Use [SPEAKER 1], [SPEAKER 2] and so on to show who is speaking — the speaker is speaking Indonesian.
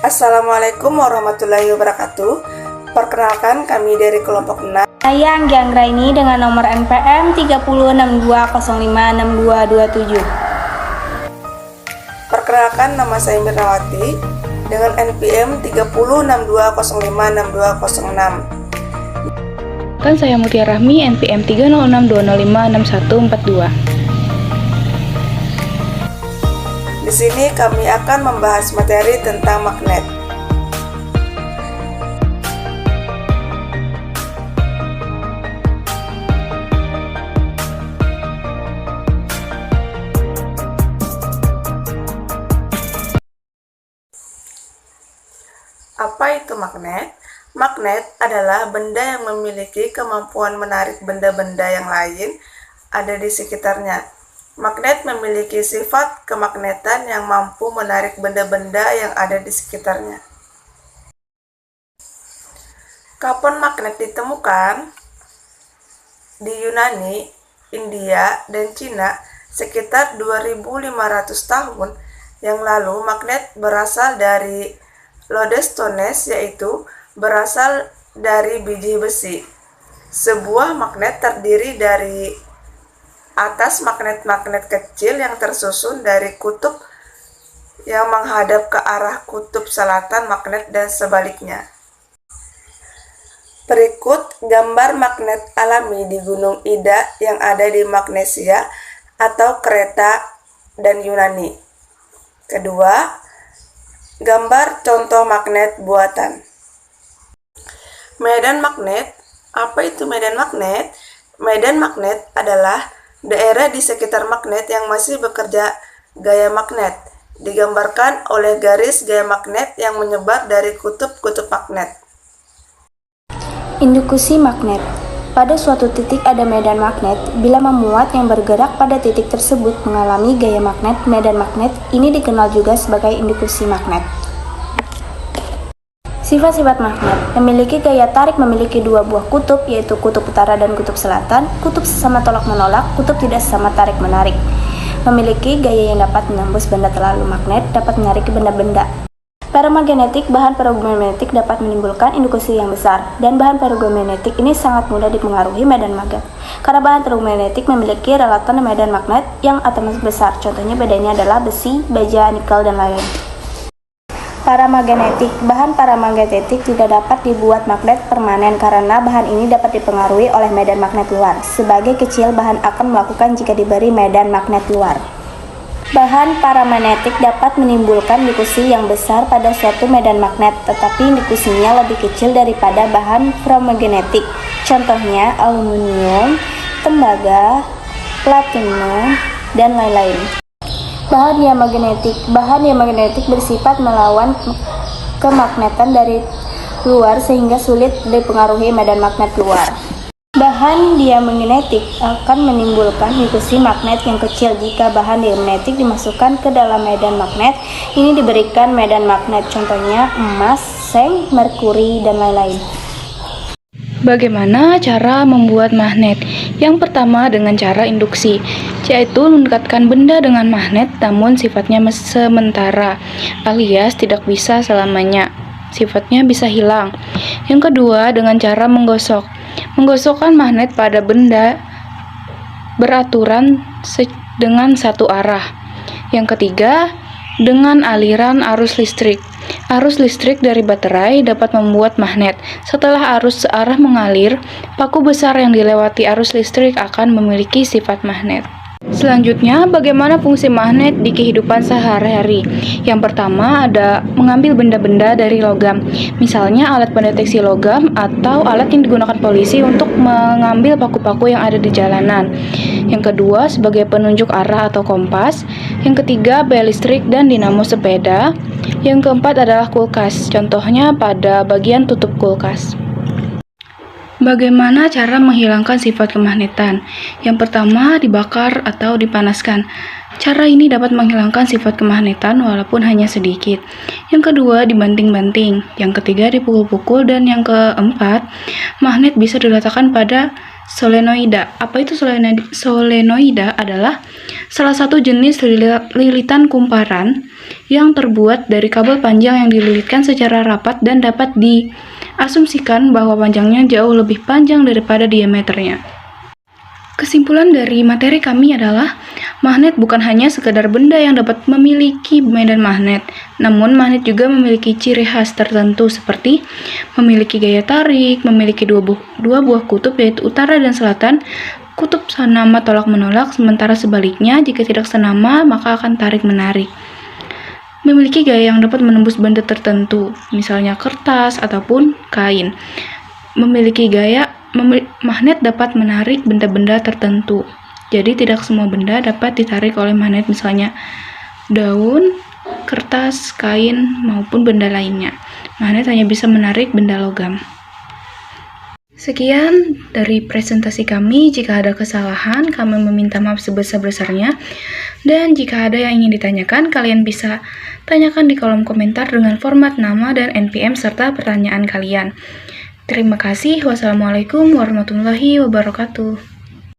[SPEAKER 1] Assalamualaikum warahmatullahi wabarakatuh. Perkenalkan, kami dari kelompok 6.
[SPEAKER 2] Saya Anggi Anggraini dengan nomor NPM 3062056227.
[SPEAKER 1] Perkenalkan, nama saya Mirnawati dengan NPM 3062056206.
[SPEAKER 3] Kan saya Mutiara Rahmi, NPM 3062056142.
[SPEAKER 1] Di sini kami akan membahas materi tentang magnet. Apa itu magnet? Magnet adalah benda yang memiliki kemampuan menarik benda-benda yang lain ada di sekitarnya. Magnet memiliki sifat kemagnetan yang mampu menarik benda-benda yang ada di sekitarnya. Kapan magnet ditemukan? Di Yunani, India, dan Cina sekitar 2500 tahun yang lalu magnet berasal dari lodestones, yaitu berasal dari biji besi. Sebuah magnet terdiri dari atas magnet-magnet kecil yang tersusun dari kutub yang menghadap ke arah kutub selatan magnet dan sebaliknya. Berikut gambar magnet alami di Gunung Ida yang ada di Magnesia atau Kreta dan Yunani. Kedua, gambar contoh magnet buatan. Medan magnet. Apa itu medan magnet? Medan magnet adalah daerah di sekitar magnet yang masih bekerja gaya magnet, digambarkan oleh garis gaya magnet yang menyebar dari kutub-kutub magnet.
[SPEAKER 2] Induksi magnet. Pada suatu titik ada medan magnet. Bila memuat yang bergerak pada titik tersebut mengalami gaya magnet, medan magnet ini dikenal juga sebagai induksi magnet. Sifat-sifat magnet memiliki gaya tarik, memiliki dua buah kutub, yaitu kutub utara dan kutub selatan, kutub sesama tolak-menolak, kutub tidak sesama tarik-menarik. Memiliki gaya yang dapat menembus benda terlalu magnet, dapat menarik benda-benda. Ferromagnetik, bahan ferromagnetik dapat menimbulkan induksi yang besar, dan bahan ferromagnetik ini sangat mudah dipengaruhi medan magnet. Karena bahan ferromagnetik memiliki relatan medan magnet yang atomnya besar, contohnya bedanya adalah besi, baja, nikel, dan lain-lain. Paramagnetik. Bahan paramagnetik tidak dapat dibuat magnet permanen karena bahan ini dapat dipengaruhi oleh medan magnet luar. Sebagai kecil, bahan akan melakukan jika diberi medan magnet luar. Bahan paramagnetik dapat menimbulkan induksi yang besar pada suatu medan magnet, tetapi induksinya lebih kecil daripada bahan ferromagnetik. Contohnya aluminium, tembaga, platinum, dan lain-lain. Bahan diamagnetik. Bahan diamagnetik bersifat melawan kemagnetan dari luar sehingga sulit dipengaruhi medan magnet luar. Bahan diamagnetik akan menimbulkan induksi magnet yang kecil jika bahan diamagnetik dimasukkan ke dalam medan magnet. Ini diberikan medan magnet, contohnya emas, seng, merkuri, dan lain-lain.
[SPEAKER 3] Bagaimana cara membuat magnet? Yang pertama dengan cara induksi, yaitu mendekatkan benda dengan magnet namun sifatnya sementara, alias tidak bisa selamanya. Sifatnya bisa hilang. Yang kedua dengan cara menggosok. Menggosokkan magnet pada benda beraturan dengan satu arah. Yang ketiga dengan aliran arus listrik. Arus listrik dari baterai dapat membuat magnet. Setelah arus searah mengalir, paku besar yang dilewati arus listrik akan memiliki sifat magnet. Selanjutnya, bagaimana fungsi magnet di kehidupan sehari-hari? Yang pertama ada mengambil benda-benda dari logam, misalnya alat pendeteksi logam atau alat yang digunakan polisi untuk mengambil paku-paku yang ada di jalanan. Yang kedua, sebagai penunjuk arah atau kompas. Yang ketiga, bel listrik dan dinamo sepeda. Yang keempat adalah kulkas, contohnya pada bagian tutup kulkas. Bagaimana cara menghilangkan sifat kemagnetan? Yang pertama, dibakar atau dipanaskan. Cara ini dapat menghilangkan sifat kemagnetan walaupun hanya sedikit. Yang kedua, dibanting-banting. Yang ketiga, dipukul-pukul. Dan yang keempat, magnet bisa diletakkan pada solenoida. Apa itu solenoida? Solenoida adalah salah satu jenis lilitan kumparan yang terbuat dari kabel panjang yang dililitkan secara rapat dan dapat diasumsikan bahwa panjangnya jauh lebih panjang daripada diameternya. Kesimpulan dari materi kami adalah magnet bukan hanya sekedar benda yang dapat memiliki medan magnet, namun magnet juga memiliki ciri khas tertentu seperti memiliki gaya tarik, memiliki dua buah kutub yaitu utara dan selatan, kutub senama tolak-menolak, sementara sebaliknya jika tidak senama maka akan tarik-menarik. Memiliki gaya yang dapat menembus benda tertentu, misalnya kertas ataupun kain. Memiliki gaya magnet dapat menarik benda-benda tertentu. Jadi tidak semua benda dapat ditarik oleh magnet, misalnya daun, kertas, kain, maupun benda lainnya. Magnet hanya bisa menarik benda logam. Sekian dari presentasi kami. Jika ada kesalahan, kami meminta maaf sebesar-besarnya. Dan jika ada yang ingin ditanyakan, kalian bisa tanyakan di kolom komentar dengan format nama dan NPM serta pertanyaan kalian. Terima kasih. Wassalamualaikum warahmatullahi wabarakatuh.